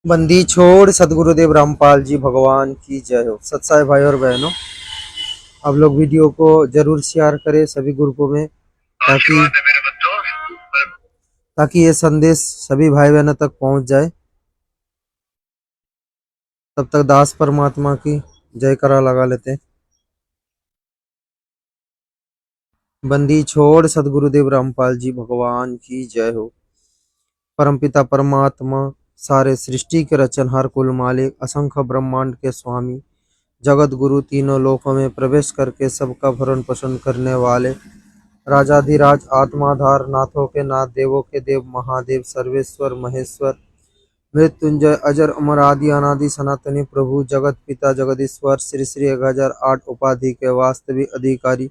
बंदी छोड़ सदगुरुदेव रामपाल जी भगवान की जय हो। सत्साई भाई और बहनों, आप लोग वीडियो को जरूर शेयर करें सभी ग्रुपों में, ताकि ताकि ये संदेश सभी भाई बहनों तक पहुंच जाए। तब तक दास परमात्मा की जयकारा लगा लेते हैं। बंदी छोड़ सदगुरुदेव रामपाल जी भगवान की जय हो। परमपिता परमात्मा, सारे सृष्टि के रचनहार, कुल मालिक, असंख्य ब्रह्मांड के स्वामी, जगत गुरु, तीनों लोकों में प्रवेश करके सबका भरण पोषण करने वाले, राजाधिराज, आत्माधार, नाथों के नाथ, देवों के देव, महादेव, सर्वेश्वर, महेश्वर, मृत्युंजय, अजर, अमर, आदि अनादि, सनातनी प्रभु, जगत पिता, जगदीश्वर, श्री श्री 1008 उपाधि के वास्तविक अधिकारी,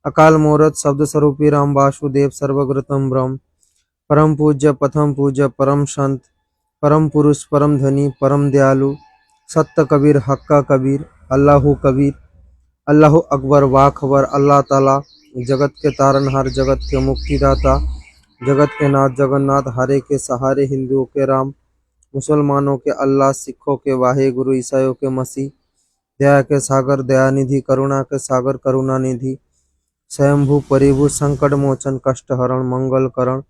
अकाल मूर्त, शब्द स्वरूपी राम वासुदेव, सर्वगतम ब्रह्म, परम पूज्य, प्रथम पूज्य, परम संत, परम पुरुष, परम धनी, परम दयालु, सत्य कबीर, हक्का कबीर, अल्लाहू कबीर, अल्लाह अकबर, वाखबर, अल्लाह ताला, जगत के तारनहार, जगत के मुक्तिदाता, जगत के नाथ जगन्नाथ, हरे के सहारे, हिंदुओं के राम, मुसलमानों के अल्लाह, सिखों के वाहे गुरु, ईसाइयों के मसीह, दया के सागर दयानिधि, करुणा के सागर करुणानिधि, स्वयंभू परिभू, संकट मोचन, कष्ट हरण, मंगल करण,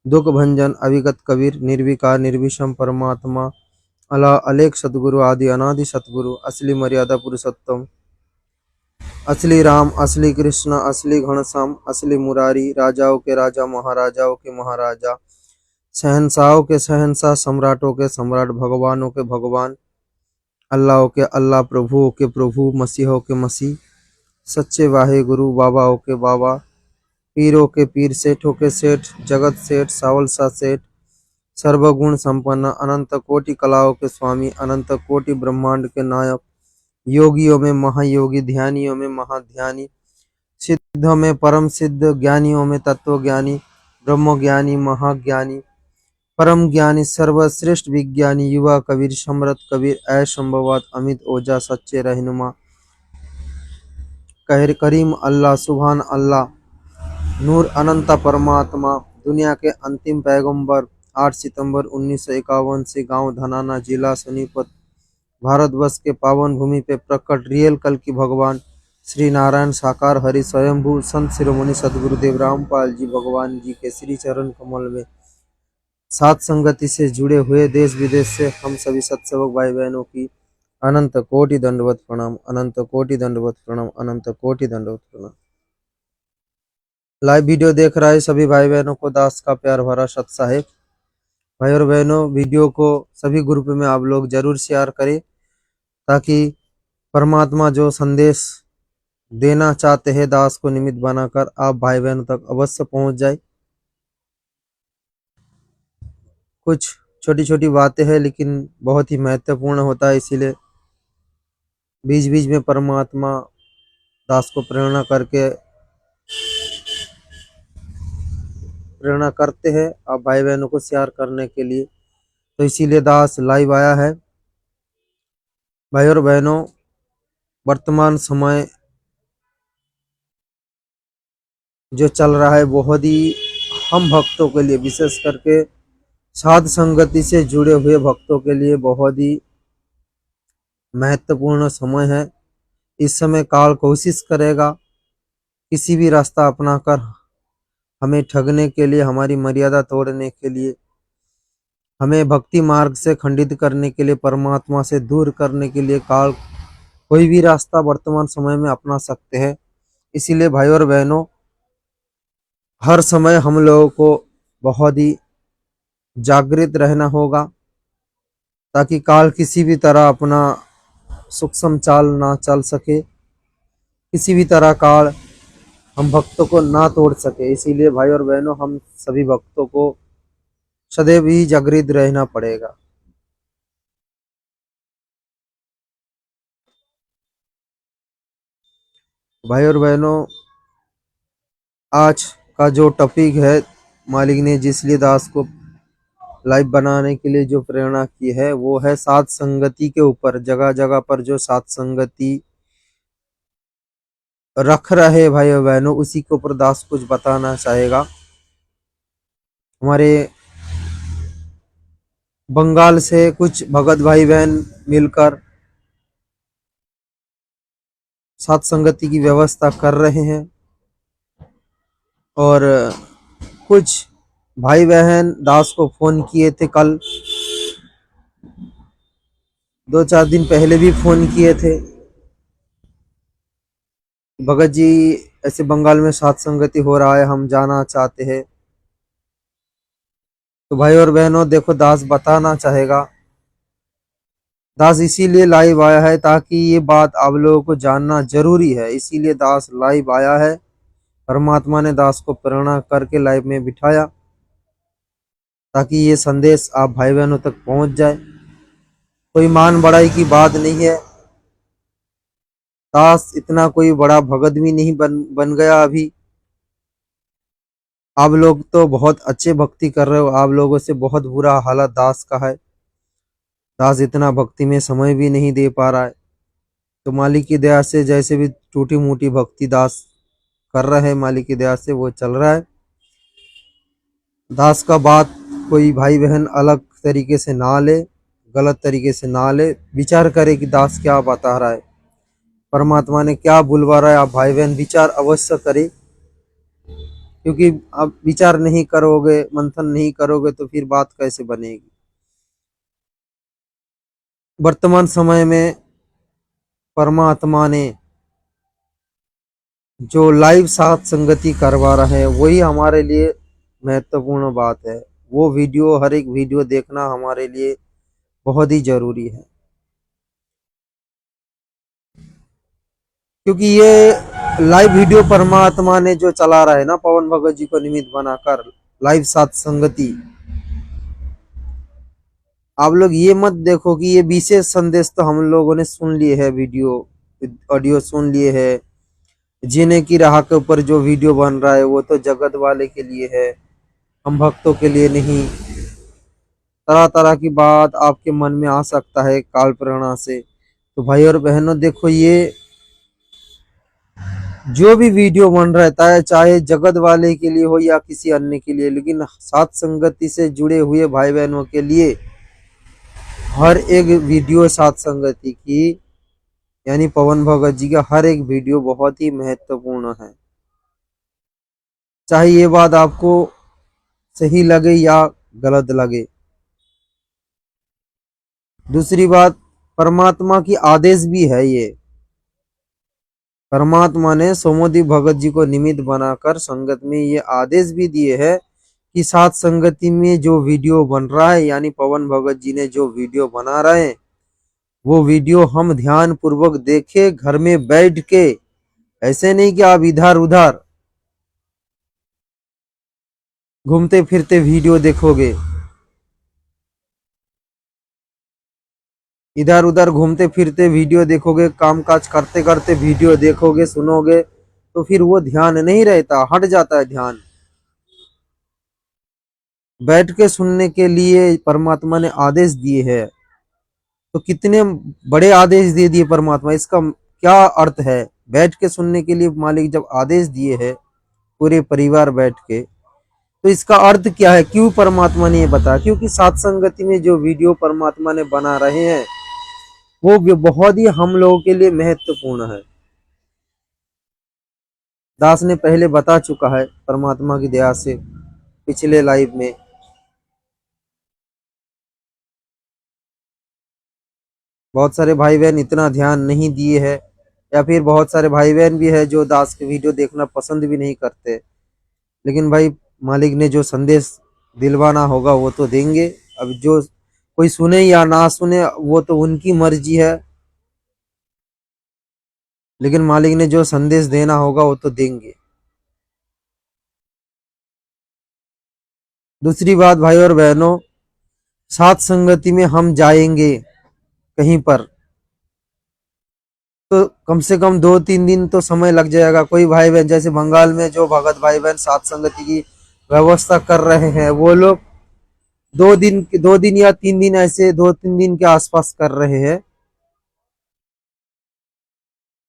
दुख भंजन, अविगत कबीर, निर्विकार निर्विषम परमात्मा, अला अलेख सदगुरु, आदि अनादि सतगुरु, असली मर्यादा पुरुषोत्तम, असली राम, असली कृष्ण, असली घनश्याम, असली मुरारी, राजाओं के राजा, महाराजाओं के महाराजा, शहंशाहों के शहंशाह, सम्राटों के सम्राट, भगवानों के भगवान, अल्लाहों के अल्लाह, प्रभुओं के प्रभु, मसीहों के मसीह, सच्चे वाहे गुरु, बाबाओं के बाबा, पीरों के पीर, सेठों के सेठ, जगत सेठ, सावल सा सेठ, सर्वगुण संपन्न, अनंत कोटि कलाओं के स्वामी, अनंत कोटि ब्रह्मांड के नायक, योगियों में महायोगी, ध्यानियों में महाध्यानी, सिद्धों में परम सिद्ध, ज्ञानियों में तत्व ज्ञानी, ब्रह्म ज्ञानी, महाज्ञानी, परम ज्ञानी, सर्वश्रेष्ठ विज्ञानी, युवा कबीर, समृत कबीर, ऐशंभवात, अमित ओझा, सच्चे रहनुमा, कहर करीम अल्लाह, सुभान अल्लाह, नूर अनंता परमात्मा, दुनिया के अंतिम पैगंबर, 8 सितंबर 1951 से गांव धनाना, जिला सोनीपत, भारतवर्ष के पावन भूमि पे प्रकट रियल कल की भगवान श्री नारायण साकार हरि स्वयंभू संत शिरोमणि सदगुरुदेव रामपाल जी भगवान जी के श्री चरण कमल में सात संगति से जुड़े हुए देश विदेश से हम सभी सत्सवक भाई बहनों की अनंत कोटि दंडवत प्रणाम, अनंत कोटि दंडवत प्रणाम, अनंत कोटि दंडवत प्रणाम। लाइव वीडियो देख रहा है सभी भाई बहनों को दास का प्यार भरा सत साहेब। भाई और बहनों, वीडियो को सभी ग्रुप में आप लोग जरूर शेयर करें, ताकि परमात्मा जो संदेश देना चाहते हैं दास को निमित्त बनाकर आप भाई बहनों तक अवश्य पहुंच जाए। कुछ छोटी छोटी बातें हैं लेकिन बहुत ही महत्वपूर्ण होता है, इसीलिए बीच बीच में परमात्मा दास को प्रेरणा करते हैं आप भाई बहनों को शेयर करने के लिए, तो इसीलिए दास लाइव आया है। भाई और बहनों, वर्तमान समय जो चल रहा है बहुत ही हम भक्तों के लिए, विशेष करके साध संगति से जुड़े हुए भक्तों के लिए बहुत ही महत्वपूर्ण समय है। इस समय काल कोशिश करेगा किसी भी रास्ता अपनाकर हमें ठगने के लिए, हमारी मर्यादा तोड़ने के लिए, हमें भक्ति मार्ग से खंडित करने के लिए, परमात्मा से दूर करने के लिए काल कोई भी रास्ता वर्तमान समय में अपना सकते हैं। इसीलिए भाई और बहनों, हर समय हम लोगों को बहुत ही जागृत रहना होगा, ताकि काल किसी भी तरह अपना सूक्ष्म चाल ना चल सके, किसी भी तरह काल हम भक्तों को ना तोड़ सके। इसीलिए भाई और बहनों, हम सभी भक्तों को सदैव ही जागृत रहना पड़ेगा। भाई और बहनों, आज का जो टॉपिक है, मालिक ने जिस लिए दास को लाइव बनाने के लिए जो प्रेरणा की है, वो है सात संगति के ऊपर। जगह जगह पर जो सात संगति रख रहे भाई और बहनों, उसी के ऊपर दास कुछ बताना चाहेगा। हमारे बंगाल से कुछ भगत भाई बहन मिलकर सात संगति की व्यवस्था कर रहे हैं और कुछ भाई बहन दास को फोन किए थे कल, 2-4 दिन पहले भी फोन किए थे। भगत जी ऐसे बंगाल में सात संगति हो रहा है, हम जाना चाहते हैं। तो भाई और बहनों देखो, दास बताना चाहेगा, दास इसीलिए लाइव आया है ताकि ये बात आप लोगों को जानना जरूरी है, इसीलिए दास लाइव आया है। परमात्मा ने दास को प्रेरणा करके लाइव में बिठाया ताकि ये संदेश आप भाई बहनों तक पहुंच जाए। कोई मान बढ़ाई की बात नहीं है, दास इतना कोई बड़ा भगत भी नहीं बन गया अभी। आप लोग तो बहुत अच्छे भक्ति कर रहे हो, आप लोगों से बहुत बुरा हालत दास का है। दास इतना भक्ति में समय भी नहीं दे पा रहा है। तो मालिक की दया से जैसे भी टूटी मोटी भक्ति दास कर रहे हैं, मालिक की दया से वो चल रहा है। दास का बात कोई भाई बहन अलग तरीके से ना ले, गलत तरीके से ना ले, विचार करे कि दास क्या बता रहा है, परमात्मा ने क्या बुलवा रहा है। आप भाई बहन विचार अवश्य करें, क्योंकि आप विचार नहीं करोगे, मंथन नहीं करोगे तो फिर बात कैसे बनेगी। वर्तमान समय में परमात्मा ने जो लाइव साथ संगति करवा रहे हैं वही हमारे लिए महत्वपूर्ण बात है। वो वीडियो, हर एक वीडियो देखना हमारे लिए बहुत ही जरूरी है, क्योंकि ये लाइव वीडियो परमात्मा ने जो चला रहा है ना, पवन भगत जी को निमित्त बनाकर लाइव साथ संगति, आप लोग ये मत देखो कि ये विशेष संदेश तो हम लोगों ने सुन लिए है, वीडियो ऑडियो सुन लिए है। जीने की राह के ऊपर जो वीडियो बन रहा है वो तो जगत वाले के लिए है, हम भक्तों के लिए नहीं। तरह तरह की बात आपके मन में आ सकता है काल प्रेरणा से। तो भाई और बहनों देखो, ये जो भी वीडियो बन रहा है चाहे जगत वाले के लिए हो या किसी अन्य के लिए, लेकिन सात संगति से जुड़े हुए भाई बहनों के लिए हर एक वीडियो सात संगति की यानी पवन भगत जी का हर एक वीडियो बहुत ही महत्वपूर्ण है, चाहे ये बात आपको सही लगे या गलत लगे। दूसरी बात, परमात्मा की आदेश भी है ये। परमात्मा ने सोमोदी भगत जी को निमित्त बनाकर संगत में ये आदेश भी दिए है कि सात संगति में जो वीडियो बन रहा है, यानी पवन भगत जी ने जो वीडियो बना रहे हैं, वो वीडियो हम ध्यान पूर्वक देखे घर में बैठ के। ऐसे नहीं कि आप इधर उधर घूमते फिरते वीडियो देखोगे, इधर उधर घूमते फिरते वीडियो देखोगे, कामकाज करते करते वीडियो देखोगे सुनोगे, तो फिर वो ध्यान नहीं रहता, हट जाता है ध्यान। बैठ के सुनने के लिए परमात्मा ने आदेश दिए हैं, तो कितने बड़े आदेश दे दिए परमात्मा, इसका क्या अर्थ है। बैठ के सुनने के लिए मालिक जब आदेश दिए है पूरे परिवार बैठ के, तो इसका अर्थ क्या है, क्यों परमात्मा ने ये बताया। क्योंकि सात संगति में जो वीडियो परमात्मा ने बना रहे हैं वो बहुत ही हम लोगों के लिए महत्वपूर्ण है। दास ने पहले बता चुका है परमात्मा की दया से पिछले लाइव में। बहुत सारे भाई बहन इतना ध्यान नहीं दिए है, या फिर बहुत सारे भाई बहन भी है जो दास के वीडियो देखना पसंद भी नहीं करते। लेकिन भाई मालिक ने जो संदेश दिलवाना होगा वो तो देंगे। अब जो कोई सुने या ना सुने वो तो उनकी मर्जी है, लेकिन मालिक ने जो संदेश देना होगा वो तो देंगे। दूसरी बात भाई और बहनों, सात संगति में हम जाएंगे कहीं पर तो कम से कम 2-3 दिन तो समय लग जाएगा। कोई भाई बहन जैसे बंगाल में जो भगत भाई बहन सात संगति की व्यवस्था कर रहे हैं, वो लोग 2 दिन या 3 दिन, ऐसे 2-3 दिन के आसपास कर रहे हैं।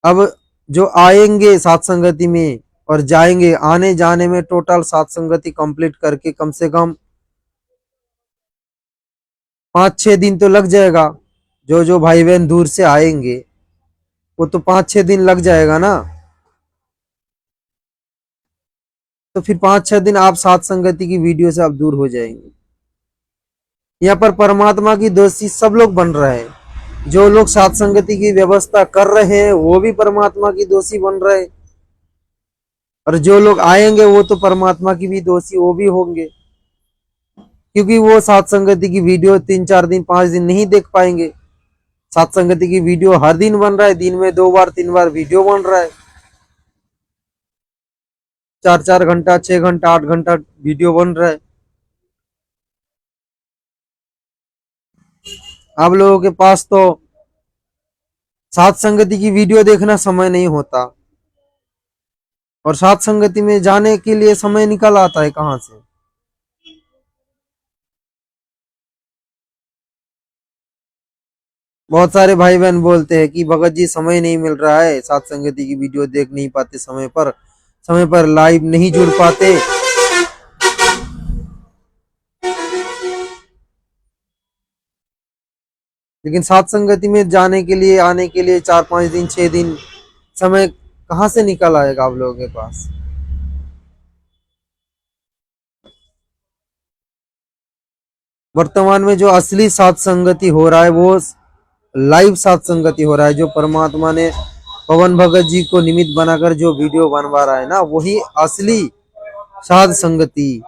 अब जो आएंगे सात संगति में और जाएंगे, आने जाने में टोटल सात संगति कंप्लीट करके कम से कम 5-6 दिन तो लग जाएगा। जो जो भाई बहन दूर से आएंगे वो तो 5-6 दिन लग जाएगा ना। तो फिर 5-6 दिन आप सात संगति की वीडियो से आप दूर हो जाएंगे। यहाँ पर परमात्मा की दोषी सब लोग बन रहे हैं। जो लोग सात संगति की व्यवस्था कर रहे हैं वो भी परमात्मा की दोषी बन रहे हैं, और जो लोग आएंगे वो तो परमात्मा की भी दोषी वो भी होंगे, क्योंकि वो सात संगति की वीडियो 3-4 दिन 5 दिन नहीं देख पाएंगे। सात संगति की वीडियो हर दिन बन रहा है, दिन में 2 बार 3 बार वीडियो बन रहा है, 4-4 घंटा 6 घंटा 8 घंटा वीडियो बन रहा है। आप लोगों के पास तो सात संगति की वीडियो देखना समय नहीं होता, और सात संगति में जाने के लिए समय निकल आता है कहाँ से। बहुत सारे भाई बहन बोलते हैं कि भगत जी समय नहीं मिल रहा है, सात संगति की वीडियो देख नहीं पाते, समय पर लाइव नहीं जुड़ पाते। लेकिन सात संगति में जाने के लिए आने के लिए 4-5 दिन 6 दिन समय कहाँ से निकल आएगा आप लोगों के पास। वर्तमान में जो असली सात संगति हो रहा है वो लाइव सात संगति हो रहा है। जो परमात्मा ने पवन भगत जी को निमित्त बनाकर जो वीडियो बनवा रहा है ना, वही असली साध संगति।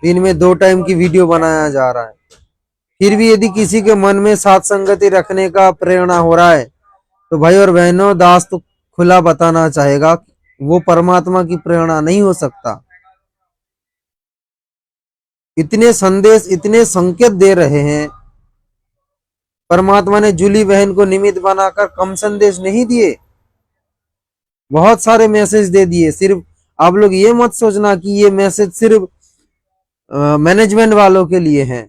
दिन में 2 टाइम की वीडियो बनाया जा रहा है। फिर भी यदि किसी के मन में सात संगति रखने का प्रेरणा हो रहा है तो भाई और बहनों, दास तो खुला बताना चाहेगा वो परमात्मा की प्रेरणा नहीं हो सकता। इतने संदेश इतने संकेत दे रहे हैं, परमात्मा ने जूली बहन को निमित्त बनाकर कम संदेश नहीं दिए, बहुत सारे मैसेज दे दिए। सिर्फ आप लोग ये मत सोचना कि ये मैसेज सिर्फ मैनेजमेंट वालों के लिए है।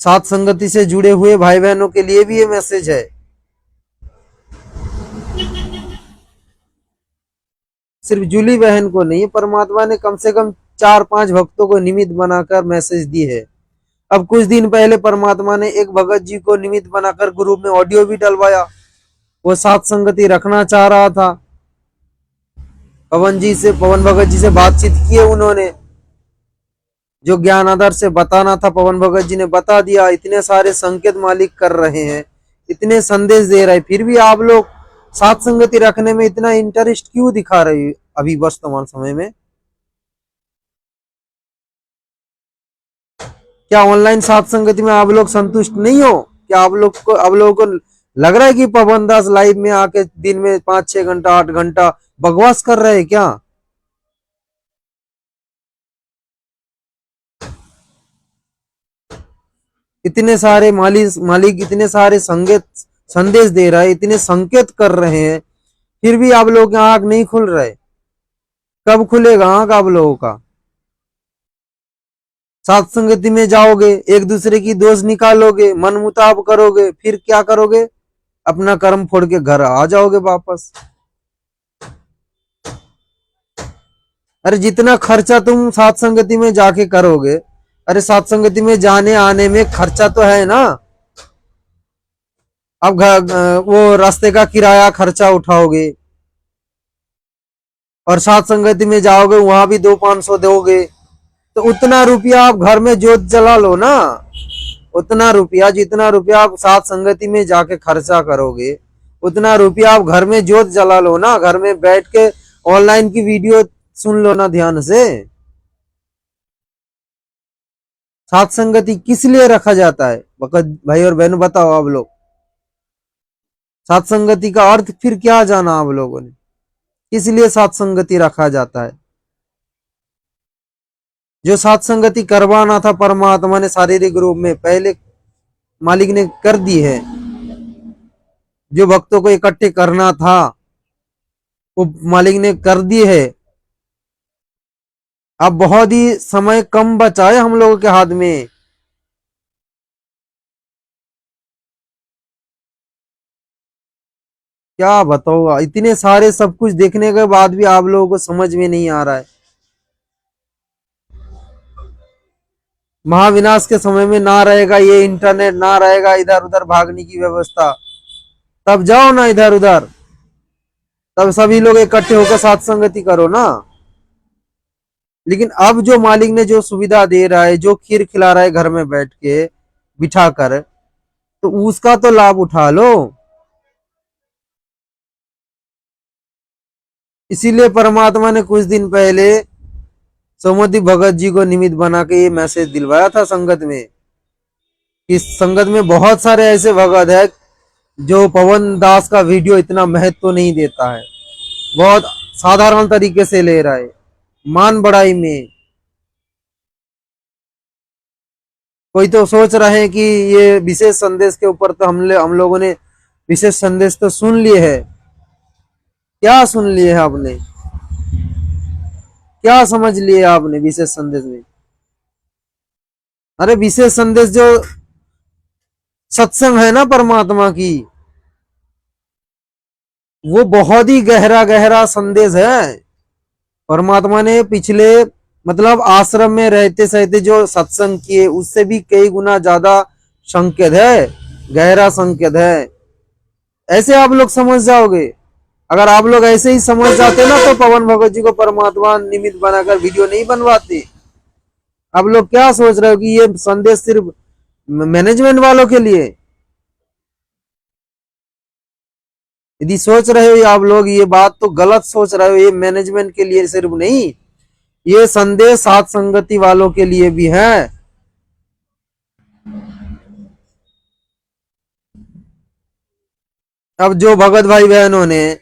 सात संगति से जुड़े हुए भाई बहनों के लिए भी ये मैसेज है। सिर्फ जूली बहन को नहीं, परमात्मा ने कम से कम 4-5 भक्तों को निमित्त बनाकर मैसेज दी है। अब कुछ दिन पहले परमात्मा ने एक भगत जी को निमित्त बनाकर ग्रुप में ऑडियो भी डलवाया। वो सात संगति रखना चाह रहा था, पवन भगत जी से बातचीत की है उन्होंने, जो ज्ञान आधार से बताना था पवन भगत जी ने बता दिया। इतने सारे संकेत मालिक कर रहे हैं, इतने संदेश दे रहे हैं, फिर भी आप लोग सात संगति रखने में इतना इंटरेस्ट क्यों दिखा रहे हो अभी वर्तमान समय में। क्या ऑनलाइन सात संगति में आप लोग संतुष्ट नहीं हो? क्या आप लोगों को लग रहा है कि पवन दास लाइव में आके दिन में 5-6 घंटा 8 घंटा बकवास कर रहे हैं क्या? इतने सारे मालिक इतने सारे संकेत संदेश दे रहा है, इतने संकेत कर रहे हैं, फिर भी आप लोगों के आंख नहीं खुल रहे। कब खुलेगा आंख आप लोगों का? सात संगति में जाओगे, एक दूसरे की दोष निकालोगे, मन मुताब करोगे, फिर क्या करोगे? अपना कर्म फोड़ के घर आ जाओगे वापस। अरे जितना खर्चा तुम सात संगति में जाके करोगे, अरे सात संगति में जाने आने में खर्चा तो है ना। अब वो रास्ते का किराया खर्चा उठाओगे, और सात संगति में जाओगे वहां भी 200-500 दोगे, तो उतना रुपया आप घर में जोत जला लो ना। उतना रुपया, जितना रुपया आप सात संगति में जाके खर्चा करोगे, उतना रुपया आप घर में जोत जला लो ना। घर में बैठ के ऑनलाइन की वीडियो सुन लो ना ध्यान से। सात संगति किस लिए रखा जाता है भाई और बहन, बताओ आप लोग। सात संगति का अर्थ फिर क्या जाना आप लोगों ने? किस लिए सात संगति रखा जाता है? जो सात संगति करवाना था परमात्मा ने शारीरिक रूप में पहले मालिक ने कर दी है। जो भक्तों को इकट्ठे करना था वो मालिक ने कर दी है। अब बहुत ही समय कम बचा है हम लोगों के हाथ में। क्या बताओ, इतने सारे सब कुछ देखने के बाद भी आप लोगों को समझ में नहीं आ रहा है। महाविनाश के समय में ना रहेगा ये इंटरनेट, ना रहेगा इधर उधर भागने की व्यवस्था, तब जाओ ना इधर उधर, तब सभी लोग इकट्ठे होकर साथ संगति करो ना। लेकिन अब जो मालिक ने जो सुविधा दे रहा है, जो खीर खिला रहा है घर में बैठ के बिठा कर, तो उसका तो लाभ उठा लो। इसीलिए परमात्मा ने कुछ दिन पहले सौमति भगत जी को निमित्त बना के ये मैसेज दिलवाया था संगत में। इस संगत में बहुत सारे ऐसे भगत है जो पवन दास का वीडियो इतना महत्व तो नहीं देता है, बहुत साधारण तरीके से ले रहा है, मान बढ़ाई में। कोई तो सोच रहे हैं कि ये विशेष संदेश के ऊपर तो हम लोगों ने विशेष संदेश तो सुन लिए है। क्या सुन लिए है आपने? क्या समझ लिए आपने विशेष संदेश में? अरे विशेष संदेश जो सत्संग है ना परमात्मा की, वो बहुत ही गहरा गहरा संदेश है। परमात्मा ने पिछले मतलब आश्रम में रहते सहते जो सत्संग किए उससे भी कई गुना ज्यादा संकेत है, गहरा संकेत है। ऐसे आप लोग समझ जाओगे। अगर आप लोग ऐसे ही समझ जाते ना तो पवन भगत जी को परमात्मा निमित्त बनाकर वीडियो नहीं बनवाते। आप लोग क्या सोच रहे हो कि ये संदेश सिर्फ मैनेजमेंट वालों के लिए? यदि सोच रहे हो आप लोग ये बात तो गलत सोच रहे हो। ये मैनेजमेंट के लिए सिर्फ नहीं, ये संदेश साथ संगति वालों के लिए भी है। अब जो भगत भाई बहनों ने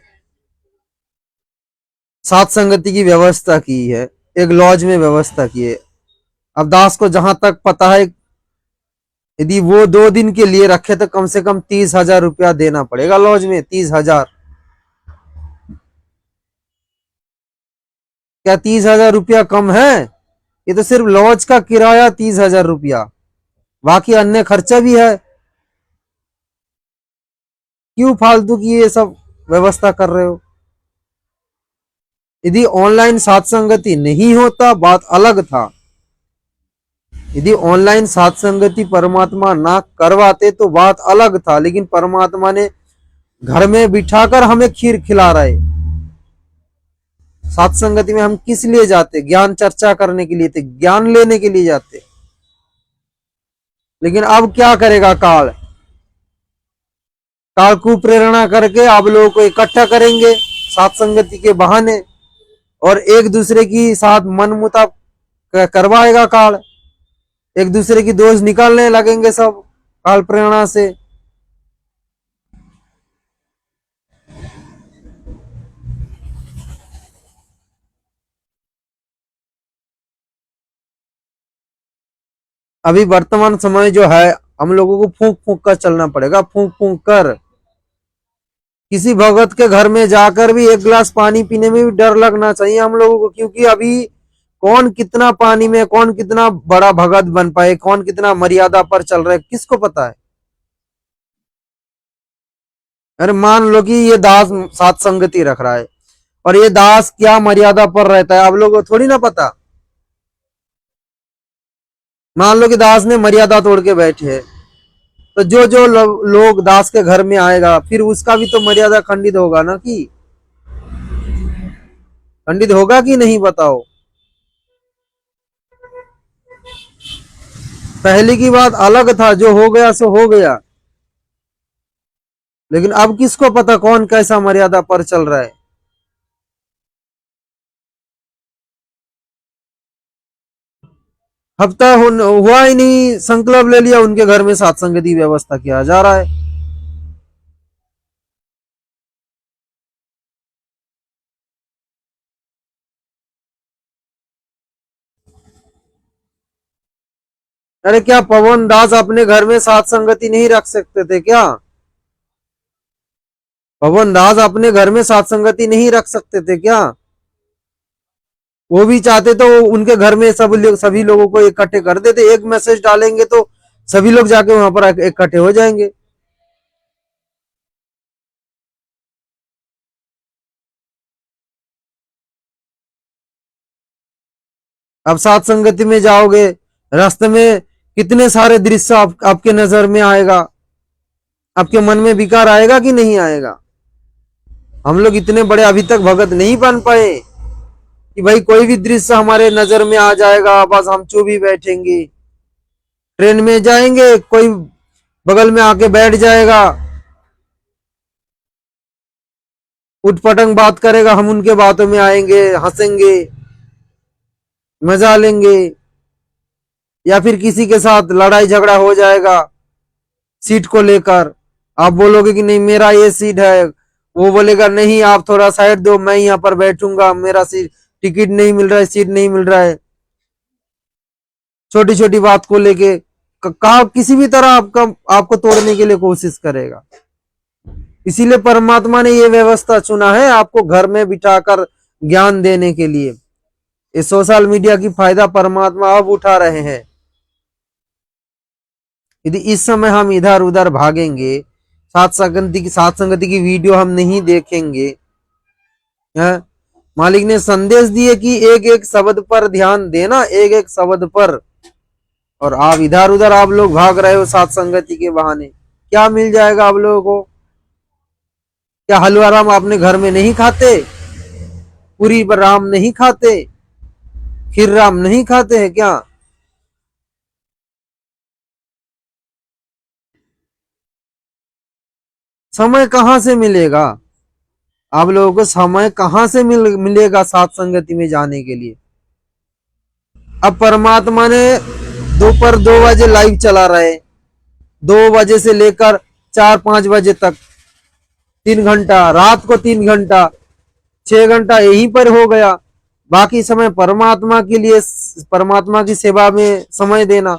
साथ संगति की व्यवस्था की है, एक लॉज में व्यवस्था की है। अब दास को जहां तक पता है, यदि वो 2 दिन के लिए रखे तो कम से कम 30,000 रुपया देना पड़ेगा लॉज में। 30,000? क्या 30,000 रुपया कम है? ये तो सिर्फ लॉज का किराया 30,000 रुपया, बाकी अन्य खर्चा भी है। क्यों फालतू की ये सब व्यवस्था कर रहे हो? यदि ऑनलाइन सत्संगति नहीं होता बात अलग था। यदि ऑनलाइन सत्संगति परमात्मा ना करवाते तो बात अलग था, लेकिन परमात्मा ने घर में बिठाकर हमें खीर खिला रहे। सत्संगति में हम किस लिए जाते? ज्ञान चर्चा करने के लिए थे, ज्ञान लेने के लिए जाते। लेकिन अब क्या करेगा काल? काल कुप्रेरणा करके आप लोगों को इकट्ठा करेंगे सत्संगति के बहाने, और एक दूसरे की साथ मन मुताब करवाएगा काल। एक दूसरे की दोष निकालने लगेंगे सब काल प्रेरणा से। अभी वर्तमान समय जो है, हम लोगों को फूंक फूंक कर चलना पड़ेगा, फूंक फूंक कर। किसी भगत के घर में जाकर भी एक गिलास पानी पीने में भी डर लगना चाहिए हम लोगों को, क्योंकि अभी कौन कितना पानी में, कौन कितना बड़ा भगत बन पाए, कौन कितना मर्यादा पर चल रहा है, किसको पता है? अरे मान लो कि ये दास सात संगति रख रहा है, और ये दास क्या मर्यादा पर रहता है आप लोगों को थोड़ी ना पता। मान लो कि दास ने मर्यादा तोड़ के बैठे है, तो जो जो लोग दास के घर में आएगा फिर उसका भी तो मर्यादा खंडित होगा ना, कि खंडित होगा कि नहीं बताओ? पहले की बात अलग था, जो हो गया सो हो गया। लेकिन अब किसको पता कौन कैसा मर्यादा पर चल रहा है? हफ्ता हुआ ही नहीं, संकल्प ले लिया उनके घर में सत्संग की व्यवस्था किया जा रहा है। अरे क्या पवन दास अपने घर में सत्संगति नहीं रख सकते थे क्या? पवन दास अपने घर में सत्संगति नहीं रख सकते थे क्या? वो भी चाहते तो उनके घर में सभी लोगों को इकट्ठे कर देते। एक मैसेज डालेंगे तो सभी लोग जाके वहां पर इकट्ठे हो जाएंगे। अब साथ संगति में जाओगे, रास्ते में कितने सारे दृश्य आपके नजर में आएगा, आपके मन में विकार आएगा कि नहीं आएगा। हम लोग इतने बड़े अभी तक भगत नहीं बन पाए कि भाई कोई भी दृश्य हमारे नजर में आ जाएगा बस हम चुप ही बैठेंगे। ट्रेन में जाएंगे, कोई बगल में आके बैठ जाएगा, उठपटंग बात करेगा, हम उनके बातों में आएंगे, हंसेंगे, मजा लेंगे। या फिर किसी के साथ लड़ाई झगड़ा हो जाएगा सीट को लेकर, आप बोलोगे कि नहीं मेरा ये सीट है, वो बोलेगा नहीं आप थोड़ा साइड दो, मैं यहाँ पर बैठूंगा, मेरा सीट टिकट नहीं मिल रहा है, सीट नहीं मिल रहा है। छोटी छोटी बात को लेके कहा किसी भी तरह आपको तोड़ने के लिए कोशिश करेगा। इसीलिए परमात्मा ने ये व्यवस्था चुना है आपको घर में बिठाकर ज्ञान देने के लिए। ये सोशल मीडिया की फायदा परमात्मा अब उठा रहे हैं। यदि इस समय हम इधर उधर भागेंगे, साथ संगति की वीडियो हम नहीं देखेंगे, है? मालिक ने संदेश दिए कि एक एक शब्द पर ध्यान देना, एक एक शब्द पर। और आप इधर उधर आप लोग भाग रहे हो साथ संगति के बहाने, क्या मिल जाएगा आप लोगों को? क्या हलवा राम अपने घर में नहीं खाते, पूरी राम नहीं खाते, खीर राम नहीं खाते हैं क्या? समय कहां से मिलेगा आप लोगों को? समय कहां से मिलेगा साथ संगति में जाने के लिए? अब परमात्मा ने दोपहर 2 बजे लाइव चला रहे, 2 बजे से लेकर 4-5 बजे तक 3 घंटा, रात को 3 घंटा, 6 घंटा यहीं पर हो गया। बाकी समय परमात्मा के लिए, परमात्मा की सेवा में समय देना।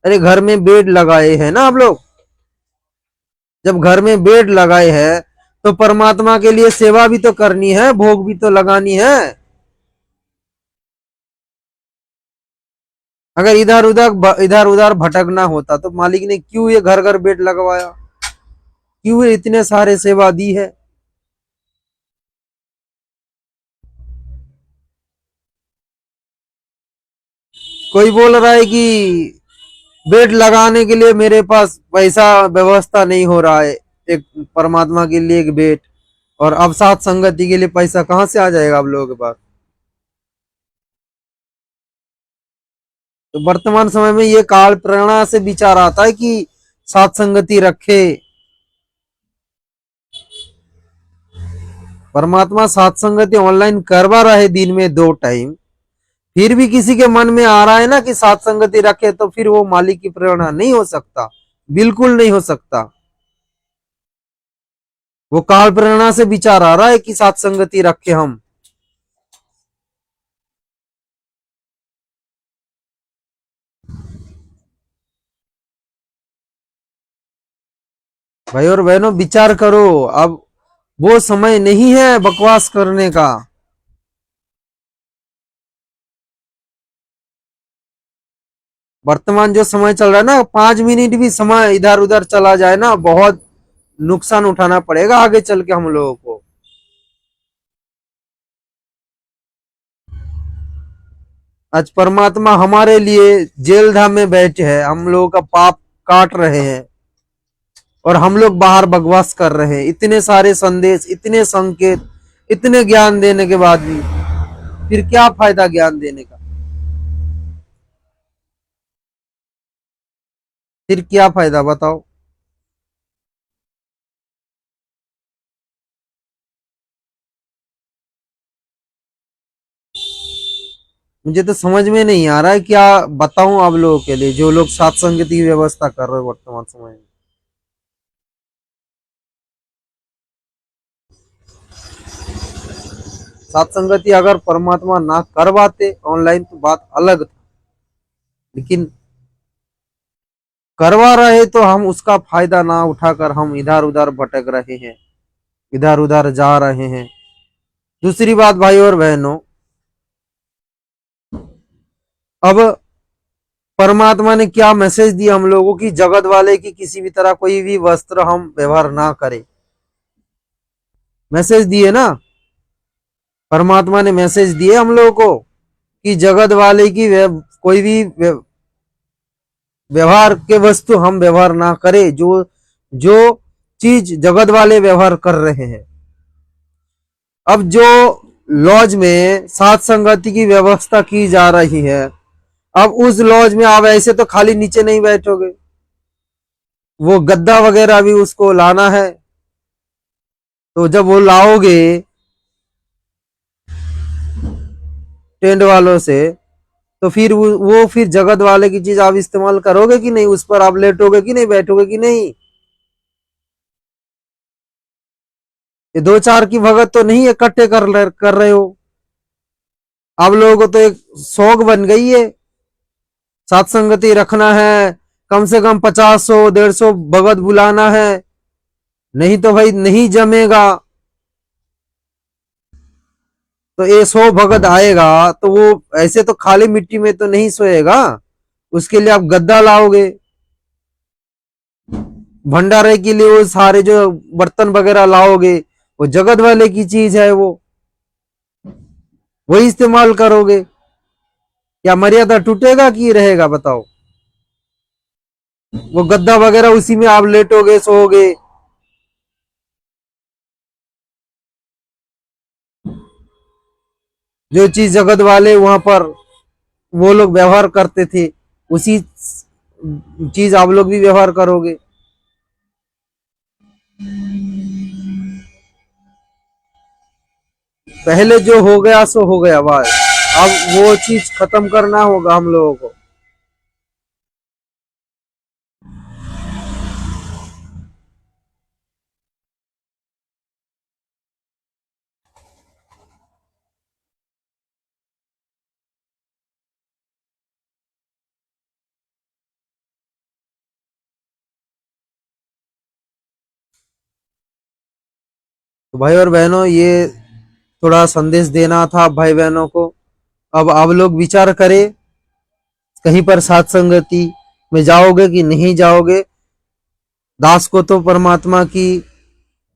अरे घर में बेड लगाए हैं ना आप लोग, जब घर में बेड लगाए हैं तो परमात्मा के लिए सेवा भी तो करनी है, भोग भी तो लगानी है। अगर इधर उधर भटकना होता तो मालिक ने क्यों ये घर घर बेड लगवाया, क्यों ये इतने सारे सेवा दी है? कोई बोल रहा है कि बेड लगाने के लिए मेरे पास पैसा व्यवस्था नहीं हो रहा है, एक परमात्मा के लिए एक बेड, और अब साथ संगति के लिए पैसा कहां से आ जाएगा आप लोगों के पास? तो वर्तमान समय में ये काल प्रेरणा से विचार आता है कि साथ संगति रखे। परमात्मा साथ संगति ऑनलाइन करवा रहे दिन में 2 टाइम, फिर भी किसी के मन में आ रहा है ना कि साथ संगति रखे, तो फिर वो मालिक की प्रेरणा नहीं हो सकता, बिल्कुल नहीं हो सकता। वो काल प्रेरणा से विचार आ रहा है कि साथ संगति रखे हम। भाई और बहनों विचार करो, अब वो समय नहीं है बकवास करने का। वर्तमान जो समय चल रहा है ना, 5 मिनट भी समय इधर उधर चला जाए ना, बहुत नुकसान उठाना पड़ेगा आगे चल के हम लोगों को। आज परमात्मा हमारे लिए जेल धाम में बैठे हैं, हम लोगों का पाप काट रहे हैं, और हम लोग बाहर बकवास कर रहे हैं। इतने सारे संदेश, इतने संकेत, इतने ज्ञान देने के बाद भी फिर क्या फायदा ज्ञान देने का? फिर क्या फायदा बताओ? मुझे तो समझ में नहीं आ रहा है क्या बताऊं आप लोगों के लिए, जो लोग सात संगति की व्यवस्था कर रहे हैं वर्तमान समय में। सात संगति अगर परमात्मा ना करवाते ऑनलाइन तो बात अलग था, लेकिन करवा रहे तो हम उसका फायदा ना उठाकर हम इधर उधर भटक रहे हैं, इधर उधर जा रहे हैं। दूसरी बात भाई और बहनों, अब परमात्मा ने क्या मैसेज दिया हम लोगों की, जगत वाले की किसी भी तरह कोई भी वस्त्र हम व्यवहार ना करें, मैसेज दिए ना, परमात्मा ने मैसेज दिए हम लोगों को। कि जगत वाले की कोई भी व्यवहार के वस्तु हम व्यवहार ना करें, जो जो चीज जगत वाले व्यवहार कर रहे हैं। अब जो लॉज में सात संगति की व्यवस्था की जा रही है, अब उस लॉज में आप ऐसे तो खाली नीचे नहीं बैठोगे, वो गद्दा वगैरह भी उसको लाना है। तो जब वो लाओगे टेंट वालों से, तो फिर वो फिर जगत वाले की चीज आप इस्तेमाल करोगे कि नहीं, उस पर आप लेटोगे कि नहीं, बैठोगे कि नहीं। ये दो चार की भगत तो नहीं इकट्ठे कर रहे हो। आप लोगों को तो एक शौक बन गई है, सत्संगति रखना है, कम से कम 50 150 भगत बुलाना है, नहीं तो भाई नहीं जमेगा। तो ये 100 भगत आएगा तो वो ऐसे तो खाली मिट्टी में तो नहीं सोएगा, उसके लिए आप गद्दा लाओगे। भंडारे के लिए वो सारे जो बर्तन वगैरह लाओगे, वो जगत वाले की चीज है, वो वही इस्तेमाल करोगे। क्या मर्यादा टूटेगा कि रहेगा, बताओ। वो गद्दा वगैरह उसी में आप लेटोगे, सोओगे। जो चीज जगत वाले वहां पर वो लोग व्यवहार करते थे, उसी चीज आप लोग भी व्यवहार करोगे। पहले जो हो गया सो हो गया भाई, अब वो चीज खत्म करना होगा हम लोगों को। तो भाई और बहनों, ये थोड़ा संदेश देना था भाई बहनों को। अब आप लोग विचार करें, कहीं पर साथ संगति में जाओगे कि नहीं जाओगे। दास को तो परमात्मा की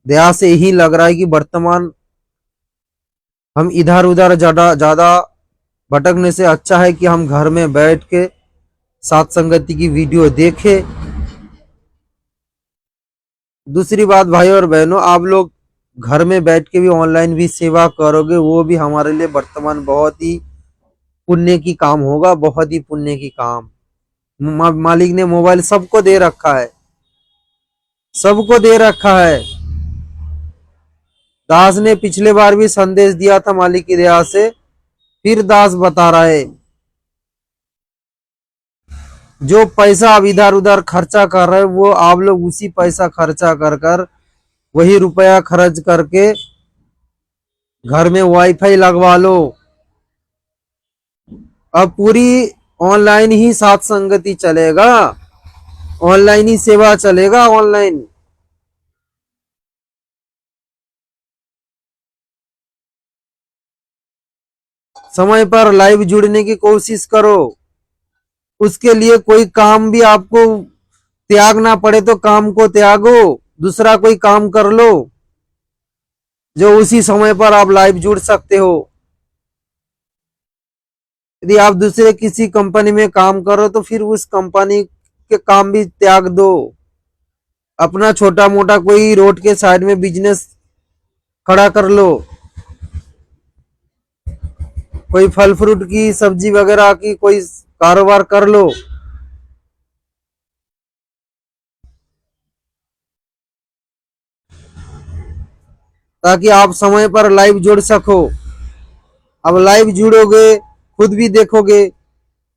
दया से ही लग रहा है कि वर्तमान हम इधर उधर ज्यादा ज्यादा भटकने से अच्छा है कि हम घर में बैठ के सात संगति की वीडियो देखें। दूसरी बात भाई और बहनों, आप लोग घर में बैठ के भी ऑनलाइन भी सेवा करोगे, वो भी हमारे लिए वर्तमान बहुत ही पुण्य की काम होगा, बहुत ही पुण्य की काम। मालिक ने मोबाइल सबको दे रखा है, सबको दे रखा है। दास ने पिछले बार भी संदेश दिया था मालिक की दया से, फिर दास बता रहा है, जो पैसा आप इधर उधर खर्चा कर रहे हो, वो आप लोग उसी पैसा खर्चा कर कर, वही रुपया खर्च करके घर में वाईफाई लगवा लो। अब पूरी ऑनलाइन ही साथ संगति चलेगा, ऑनलाइन ही सेवा चलेगा, ऑनलाइन। समय पर लाइव जुड़ने की कोशिश करो। उसके लिए कोई काम भी आपको त्यागना पड़े तो काम को त्यागो, दूसरा कोई काम कर लो जो उसी समय पर आप लाइव जुड़ सकते हो। यदि आप दूसरे किसी कंपनी में काम करो तो फिर उस कंपनी के काम भी त्याग दो। अपना छोटा मोटा कोई रोड के साइड में बिजनेस खड़ा कर लो, कोई फल फ्रूट की सब्जी वगैरह की कोई कारोबार कर लो। ताकि आप समय पर लाइव जुड़ सको। अब लाइव जुड़ोगे, खुद भी देखोगे,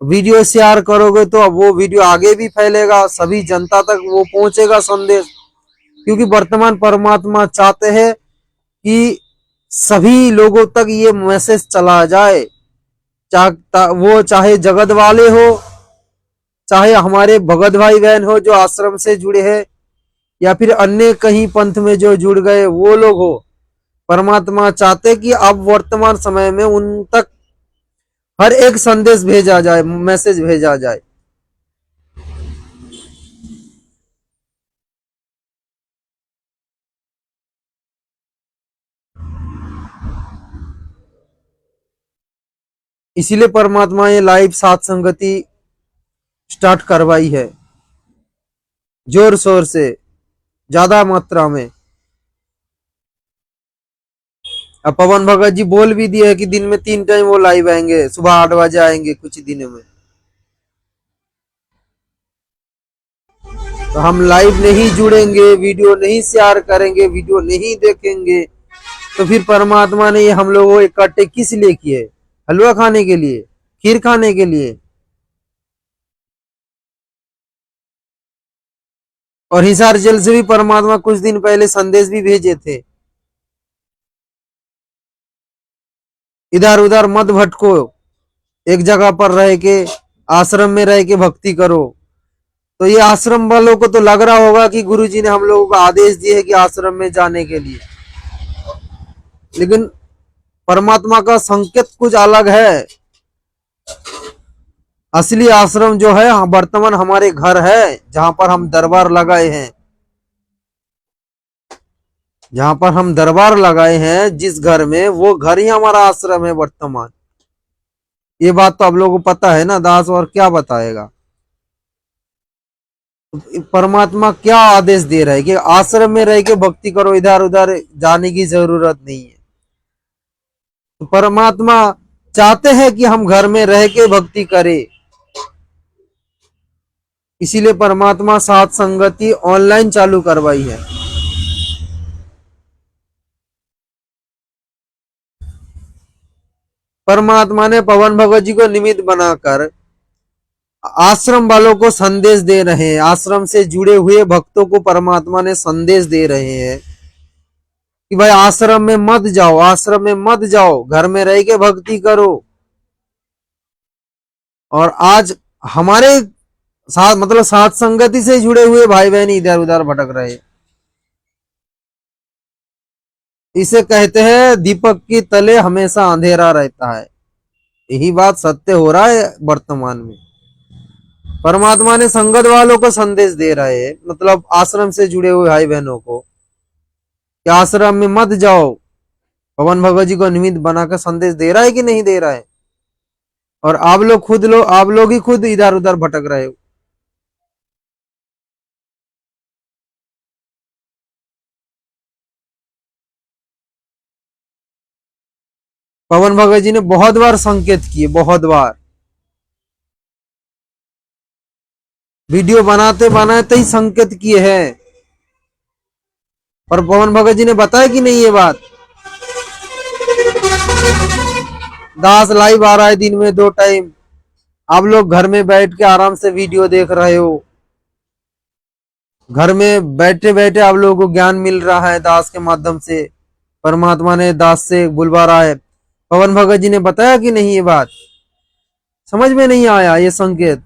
वीडियो शेयर करोगे, तो अब वो वीडियो आगे भी फैलेगा, सभी जनता तक वो पहुंचेगा संदेश। क्योंकि वर्तमान परमात्मा चाहते हैं कि सभी लोगों तक ये मैसेज चला जाए, वो चाहे जगत वाले हो, चाहे हमारे भगत भाई बहन हो जो आश्रम से जुड़े हैं, या फिर अन्य कहीं पंथ में जो जुड़ गए वो लोग हो। परमात्मा चाहते कि अब वर्तमान समय में उन तक हर एक संदेश भेजा जाए, मैसेज भेजा जाए। इसीलिए परमात्मा ये लाइव सात संगति स्टार्ट करवाई है जोर शोर से, ज्यादा मात्रा में। अब पवन भगत जी बोल भी दिए है कि दिन में 3 टाइम वो लाइव आएंगे, सुबह 8 बजे आएंगे कुछ दिनों में। तो हम लाइव नहीं जुड़ेंगे, वीडियो नहीं शेयर करेंगे, वीडियो नहीं देखेंगे, तो फिर परमात्मा ने ये हम लोगों को इकट्ठे किस लिए किए? हलवा खाने के लिए, खीर खाने के लिए। और हिसार जेल से भी परमात्मा कुछ दिन पहले संदेश भी भेजे थे, इधर उधर मत भटको, एक जगह पर रह के, आश्रम में रह के भक्ति करो। तो ये आश्रम वालों को तो लग रहा होगा कि गुरुजी ने हम लोगों को आदेश दिए है कि आश्रम में जाने के लिए, लेकिन परमात्मा का संकेत कुछ अलग है। असली आश्रम जो है वर्तमान हमारे घर है, जहां पर हम दरबार लगाए हैं, जहां पर हम दरबार लगाए हैं, जिस घर में, वो घर ही हमारा आश्रम है वर्तमान। ये बात तो आप लोगों को पता है ना, दास और क्या बताएगा। परमात्मा क्या आदेश दे रहा है कि आश्रम में रह के भक्ति करो, इधर उधर जाने की जरूरत नहीं है। तो परमात्मा चाहते हैं कि हम घर में रह के भक्ति करें, इसीलिए परमात्मा साथ संगति ऑनलाइन चालू करवाई है। परमात्मा ने पवन भगत जी को निमित्त बनाकर आश्रम वालों को संदेश दे रहे हैं, आश्रम से जुड़े हुए भक्तों को परमात्मा ने संदेश दे रहे हैं कि भाई आश्रम में मत जाओ, आश्रम में मत जाओ, घर में रह के भक्ति करो। और आज हमारे साथ मतलब साथ संगति से जुड़े हुए भाई बहन इधर उधर भटक रहे। इसे कहते हैं दीपक की तले हमेशा अंधेरा रहता है। यही बात सत्य हो रहा है वर्तमान में। परमात्मा ने संगत वालों को संदेश दे रहे हैं, मतलब आश्रम से जुड़े हुए भाई बहनों को, कि आश्रम में मत जाओ। पवन भगत जी को निमित्त बनाकर संदेश दे रहा है कि नहीं दे रहा है? और आप लोग ही खुद इधर उधर भटक रहे हो। पवन भगत जी ने बहुत बार संकेत किए, बहुत बार वीडियो बनाते बनाते ही संकेत किए हैं। और पवन भगत जी ने बताया कि नहीं ये बात, दास लाइव आ रहा है दिन में 2 टाइम, आप लोग घर में बैठ के आराम से वीडियो देख रहे हो, घर में बैठे बैठे आप लोगों को ज्ञान मिल रहा है दास के माध्यम से। परमात्मा ने दास से बुलवा रहा है। पवन भगत जी ने बताया कि नहीं ये बात? समझ में नहीं आया ये संकेत?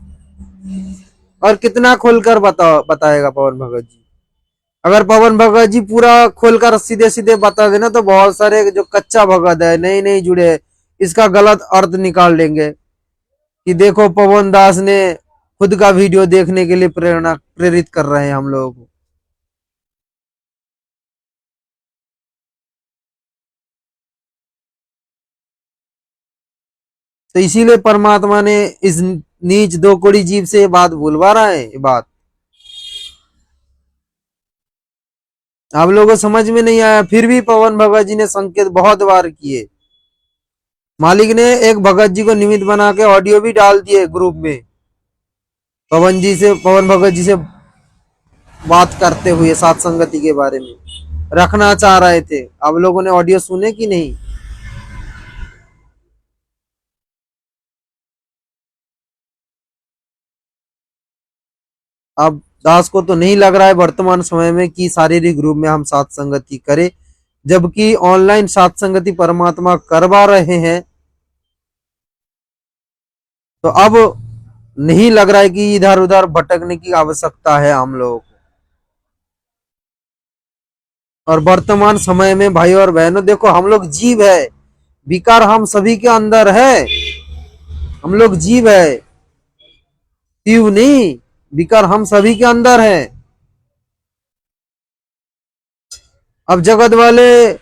और कितना खोलकर बताएगा पवन भगत जी? अगर पवन भगत जी पूरा खोलकर सीधे सीधे बता देना तो बहुत सारे जो कच्चा भगत है, नहीं नहीं जुड़े, इसका गलत अर्थ निकाल लेंगे कि देखो पवन दास ने खुद का वीडियो देखने के लिए प्रेरित कर रहे हैं हम लोगों को। तो इसीलिए परमात्मा ने इस नीच दो कोड़ी जीव से ये बात बुलवा रहा है। ये बात आप लोगों को समझ में नहीं आया, फिर भी पवन भगत जी ने संकेत बहुत बार किए। मालिक ने एक भगत जी को निमित्त बना के ऑडियो भी डाल दिए ग्रुप में, पवन भगत जी से बात करते हुए सात संगति के बारे में रखना चाह रहे थे। आप लोगों ने ऑडियो सुने कि नहीं? अब दास को तो नहीं लग रहा है वर्तमान समय में कि शारीरिक रूप में हम सात संगति करें, जबकि ऑनलाइन सात संगति परमात्मा करवा रहे हैं। तो अब नहीं लग रहा है कि इधर उधर भटकने की आवश्यकता है हम लोगों को। और वर्तमान समय में भाई और बहनों देखो, हम लोग जीव है, विकार हम सभी के अंदर है। हम लोग जीव है, शिव नहीं, विकार हम सभी के अंदर है। अब जगत वाले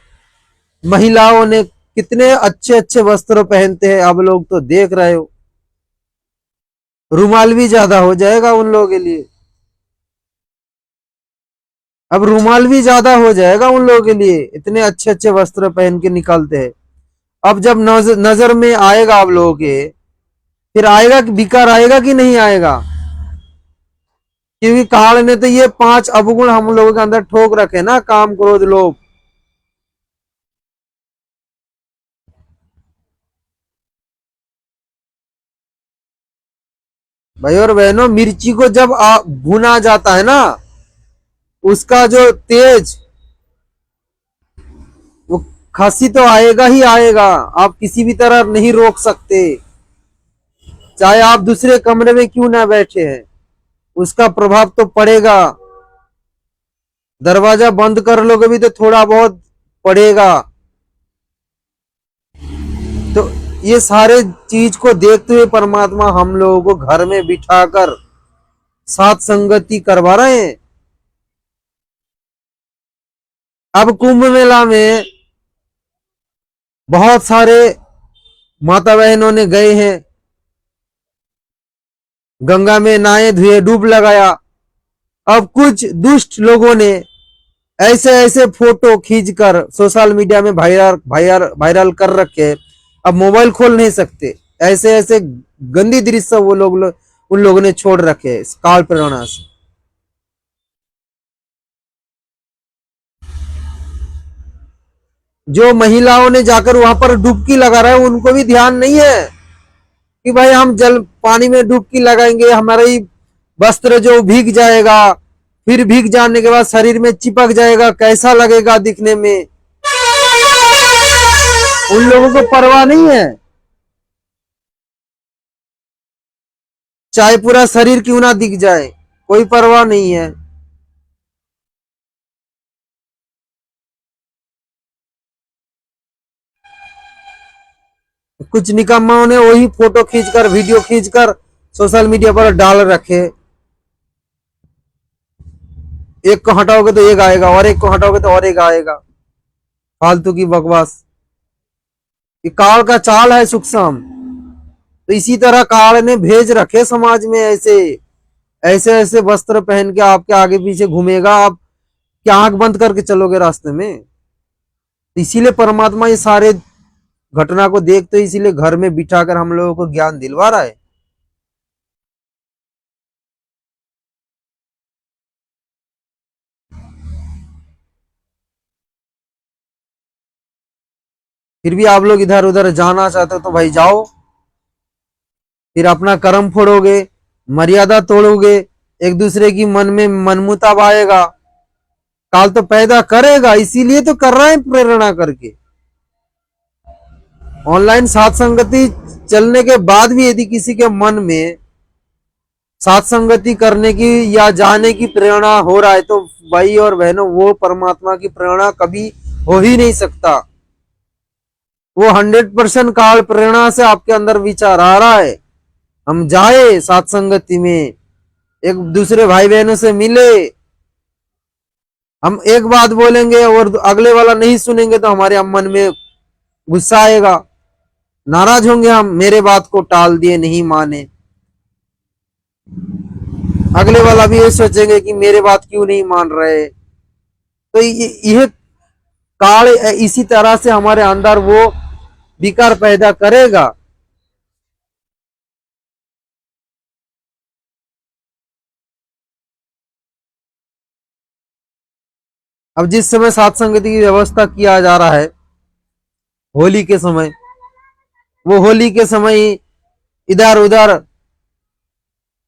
महिलाओं ने कितने अच्छे अच्छे वस्त्र पहनते हैं, अब लोग तो देख रहे हो। रुमाल भी ज्यादा हो जाएगा उन लोगों के लिए, अब रुमाल भी ज्यादा हो जाएगा उन लोगों के लिए, इतने अच्छे अच्छे वस्त्र पहन के निकलते हैं। अब जब नजर में आएगा आप लोगों के, फिर आएगा कि विकार आएगा कि नहीं आएगा? क्योंकि काल ने तो ये 5 अवगुण हम लोगों के अंदर ठोक रखे ना, काम क्रोध लोभ। भाई और बहनों, मिर्ची को जब भुना जाता है ना, उसका जो तेज, वो खांसी तो आएगा ही आएगा, आप किसी भी तरह नहीं रोक सकते, चाहे आप दूसरे कमरे में क्यों ना बैठे हैं, उसका प्रभाव तो पड़ेगा। दरवाजा बंद कर लोगे भी तो थोड़ा बहुत पड़ेगा। तो ये सारे चीज को देखते हुए परमात्मा हम लोगों को घर में बिठाकर साथ संगति करवा रहे हैं। अब कुंभ मेला में बहुत सारे माता बहनों ने गए हैं, गंगा में नहाए धुए डूब लगाया। अब कुछ दुष्ट लोगों ने ऐसे ऐसे फोटो खींचकर सोशल मीडिया में वायरल वायरल वायरल कर रखे, अब मोबाइल खोल नहीं सकते, ऐसे ऐसे गंदी दृश्य वो लोग उन लोगों ने छोड़ रखे काल प्रेरणा से। जो महिलाओं ने जाकर वहां पर डुबकी लगा रहे हैं, उनको भी ध्यान नहीं है कि भाई हम जल पानी में डुबकी लगाएंगे, हमारा ही वस्त्र जो भीग जाएगा, फिर भीग जाने के बाद शरीर में चिपक जाएगा, कैसा लगेगा दिखने में, उन लोगों को परवाह नहीं है। चाहे पूरा शरीर क्यों ना दिख जाए, कोई परवाह नहीं है। कुछ निकम्मों ने वही फोटो खींचकर वीडियो खींचकर सोशल मीडिया पर डाल रखे, एक को हटाओगे तो एक आएगा, और एक को हटाओगे तो और एक आएगा, फालतू की बकवास। ये काल का चाल है सूक्ष्म। तो इसी तरह काल ने भेज रखे समाज में ऐसे ऐसे ऐसे वस्त्र पहन के आपके आगे पीछे घूमेगा, आप क्या आंख बंद करके चलोगे रास्ते में? तो इसीलिए परमात्मा ये सारे घटना को देखते, इसीलिए घर में बिठाकर हम लोगों को ज्ञान दिलवा रहा है। फिर भी आप लोग इधर उधर जाना चाहते हो तो भाई जाओ, फिर अपना कर्म फोड़ोगे, मर्यादा तोड़ोगे, एक दूसरे की मन में मनमुटाव आएगा, काल तो पैदा करेगा, इसीलिए तो कर रहा है प्रेरणा करके। ऑनलाइन साथ संगति चलने के बाद भी यदि किसी के मन में साथ संगति करने की या जाने की प्रेरणा हो रहा है, तो भाई और बहनों, वो परमात्मा की प्रेरणा कभी हो ही नहीं सकता। वो 100% काल प्रेरणा से आपके अंदर विचार आ रहा है, हम जाए साथ संगति में, एक दूसरे भाई बहनों से मिले, हम एक बात बोलेंगे और अगले वाला नहीं सुनेंगे तो हमारे मन में गुस्सा आएगा, नाराज होंगे हम, मेरे बात को टाल दिए, नहीं माने। अगले वाला भी ये सोचेंगे कि मेरे बात क्यों नहीं मान रहे। तो यह काल इसी तरह से हमारे अंदर वो विकार पैदा करेगा। अब जिस समय साथ संगति की व्यवस्था किया जा रहा है, होली के समय, वो होली के समय इधर उधर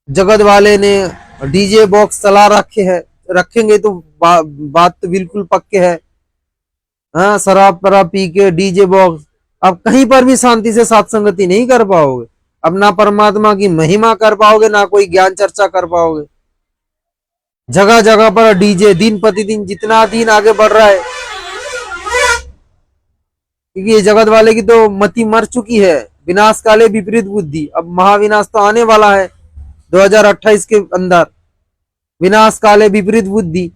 जगत वाले ने डीजे बॉक्स चला रखे है, रखेंगे तो बात तो बिल्कुल पक्के है। हाँ, शराब पराब पी के डीजे बॉक्स, अब कहीं पर भी शांति से साथ संगति नहीं कर पाओगे। अब ना परमात्मा की महिमा कर पाओगे, ना कोई ज्ञान चर्चा कर पाओगे। जगह जगह पर डीजे, दिन प्रतिदिन जितना दिन आगे बढ़ रहा है, क्योंकि ये जगत वाले की तो मति मर चुकी है। विनाश काले विपरीत बुद्धि, अब महाविनाश तो आने वाला है 2028 के अंदर। विनाश काले विपरीत बुद्धि,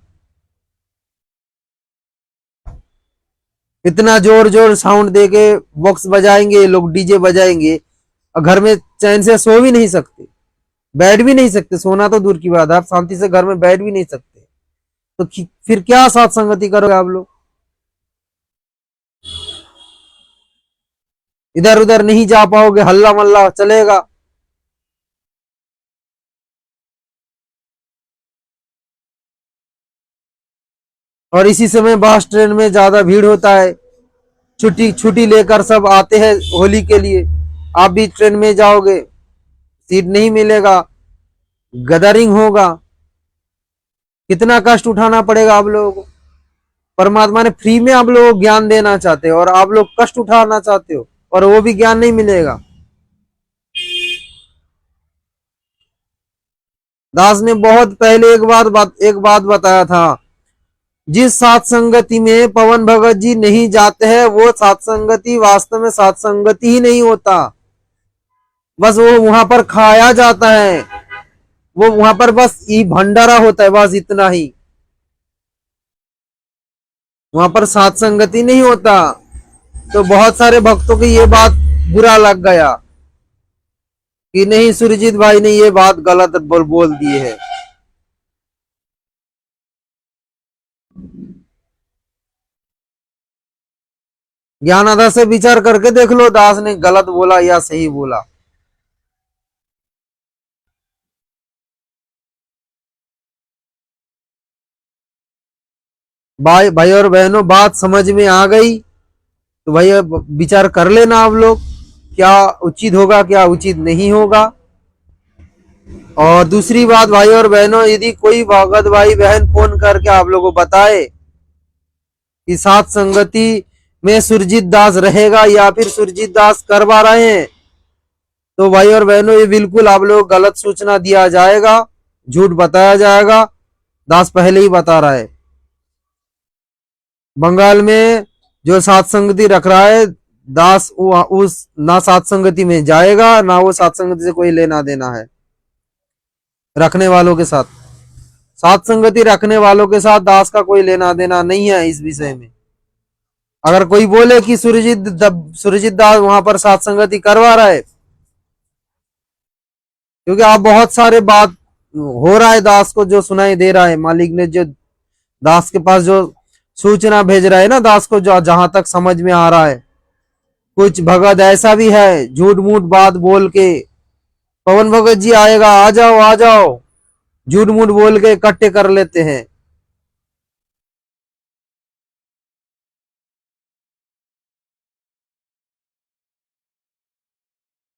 इतना जोर जोर साउंड दे के बॉक्स बजाएंगे लोग, डीजे बजाएंगे, और घर में चैन से सो भी नहीं सकते, बैठ भी नहीं सकते। सोना तो दूर की बात है, आप शांति से घर में बैठ भी नहीं सकते। तो फिर क्या साथ संगति करोगे आप लोग? इधर उधर नहीं जा पाओगे, हल्ला मल्ला चलेगा। और इसी समय बस ट्रेन में ज्यादा भीड़ होता है, छुट्टी छुट्टी लेकर सब आते हैं होली के लिए। आप भी ट्रेन में जाओगे, सीट नहीं मिलेगा, गदरिंग होगा, कितना कष्ट उठाना पड़ेगा आप लोगों को। परमात्मा ने फ्री में आप लोगों को ज्ञान देना चाहते हो और आप लोग कष्ट उठाना चाहते हो, और वो भी ज्ञान नहीं मिलेगा। दास ने बहुत पहले एक बात बताया था, जिस सात संगति में पवन भगत जी नहीं जाते हैं वो सात संगति वास्तव में सात संगति ही नहीं होता। बस वो वहां पर खाया जाता है, वो वहां पर बस ये भंडारा होता है, बस इतना ही। वहां पर सात संगति नहीं होता। तो बहुत सारे भक्तों की ये बात बुरा लग गया कि नहीं, सुरजीत भाई ने ये बात गलत बोल दी है। ज्ञानादा से विचार करके देख लो, दास ने गलत बोला या सही बोला। भाई भाई और बहनों, बात समझ में आ गई तो भाई विचार कर लेना आप लोग, क्या उचित होगा क्या उचित नहीं होगा। और दूसरी बात भाई और बहनों, यदि कोई भगत भाई बहन फोन करके आप लोगों को बताए कि सात संगति में सुरजीत दास रहेगा या फिर सुरजीत दास करवा रहे हैं, तो भाई और बहनों ये बिल्कुल आप लोग गलत सूचना दिया जाएगा, झूठ बताया जाएगा। दास पहले ही बता रहा है, बंगाल में जो सात संगति रख रहा है दास, उस ना सात संगति में जाएगा, ना वो सात संगति से कोई लेना देना है। रखने वालों के साथ, सात संगति रखने वालों के साथ दास का कोई लेना देना नहीं है इस विषय में। अगर कोई बोले कि सुरजीत दास वहां पर सात संगति करवा रहा है, क्योंकि आप बहुत सारे बात हो रहा है दास को जो सुनाई दे रहा है, मालिक ने जो दास के पास जो सूचना भेज रहा है ना दास को, जो जहां तक समझ में आ रहा है, कुछ भगत ऐसा भी है झूठ मूठ बात बोल के, पवन भगत जी आएगा, आ जाओ आ जाओ, झूठ मूठ बोल के इकट्ठे कर लेते हैं।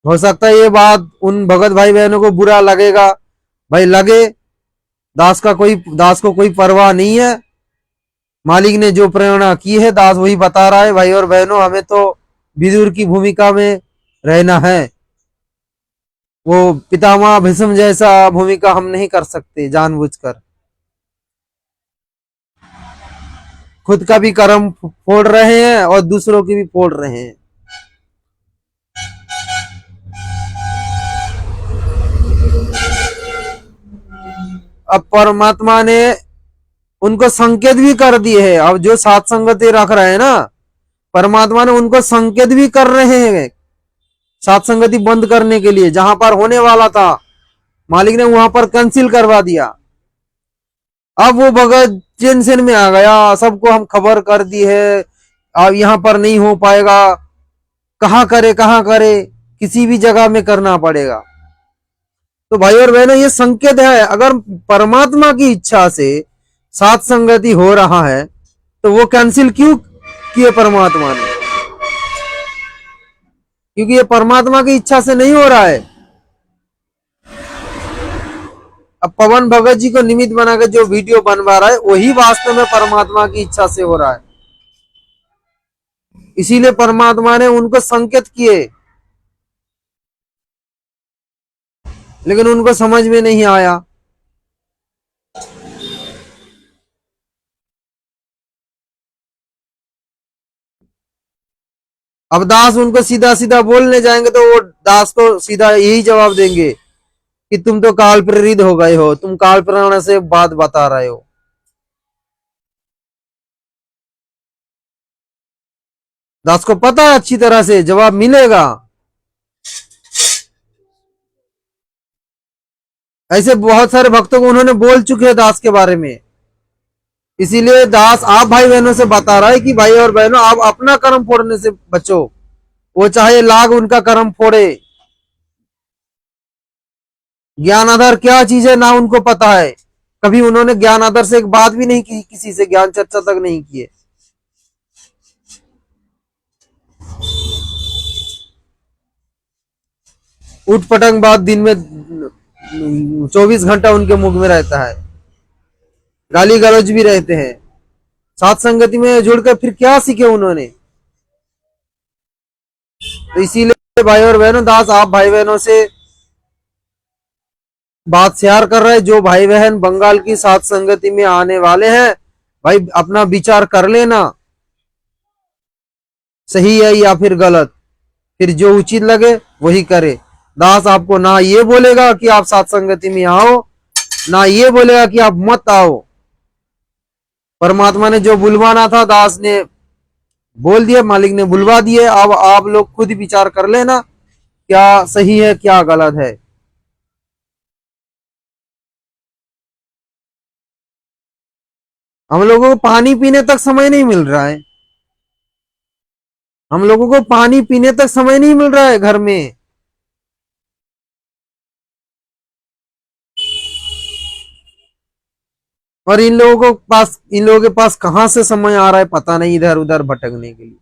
हो सकता है ये बात उन भगत भाई बहनों को बुरा लगेगा, भाई लगे, दास को कोई परवाह नहीं है। मालिक ने जो प्रेरणा की है दास वही बता रहा है। भाई और बहनों, हमें तो विदुर की भूमिका में रहना है, वो पितामह भीष्म जैसा भूमिका हम नहीं कर सकते जानबूझकर। खुद का भी कर्म फोड़ रहे हैं और दूसरों की भी फोड़ रहे हैं। अब परमात्मा ने उनको संकेत भी कर दिए है, अब जो सात संगति रख रहे हैं ना, परमात्मा ने उनको संकेत भी कर रहे हैं सात संगति बंद करने के लिए। जहां पर होने वाला था मालिक ने वहां पर कैंसिल करवा दिया। अब वो भगत टेंशन में आ गया, सबको हम खबर कर दी है, अब यहां पर नहीं हो पाएगा, कहां करे, किसी भी जगह में करना पड़ेगा। तो भाई और बहनों, ये संकेत है, अगर परमात्मा की इच्छा से सात संगति हो रहा है तो वो कैंसिल क्यों किए परमात्मा ने? क्योंकि ये परमात्मा की इच्छा से नहीं हो रहा है। अब पवन भगत जी को निमित्त बनाकर जो वीडियो बनवा रहा है वही वास्तव में परमात्मा की इच्छा से हो रहा है। इसीलिए परमात्मा ने उनको संकेत किए, लेकिन उनको समझ में नहीं आया। अब दास उनको सीधा सीधा बोलने जाएंगे तो वो दास को सीधा यही जवाब देंगे कि तुम तो काल प्रेरित हो गए हो, तुम काल प्रेरणा से बात बता रहे हो। दास को पता है अच्छी तरह से जवाब मिलेगा। ऐसे बहुत सारे भक्तों को उन्होंने बोल चुके हैं दास के बारे में। इसीलिए दास आप भाई बहनों से बता रहा है कि भाई और बहनों आप अपना कर्म फोड़ने से बचो। वो चाहे लाख उनका कर्म फोड़े, ज्ञान आधार क्या चीज है ना उनको पता है। कभी उन्होंने ज्ञान आधार से एक बात भी नहीं की, किसी से ज्ञान चर्चा तक नहीं की है। उठ पटंग बात दिन में 24 घंटा उनके मुख में रहता है, गाली गलौज भी रहते हैं। साथ संगति में जुड़कर फिर क्या सीखे उन्होंने। तो इसीलिए भाई और बहनों, दास आप भाई बहनों से बात शेयर कर रहे हैं। जो भाई बहन बंगाल की साथ संगति में आने वाले हैं, भाई अपना विचार कर लेना, सही है या फिर गलत। फिर जो उचित लगे वही करे। दास आपको ना ये बोलेगा कि आप साथ संगति में आओ, ना ये बोलेगा कि आप मत आओ। परमात्मा ने जो बुलवाना था दास ने बोल दिया, मालिक ने बुलवा दिए। अब आप लोग खुद विचार कर लेना क्या सही है क्या गलत है। हम लोगों को पानी पीने तक समय नहीं मिल रहा है। हम लोगों को पानी पीने तक समय नहीं मिल रहा है घर में। और इन लोगों के पास कहां से समय आ रहा है पता नहीं, इधर उधर भटकने के लिए।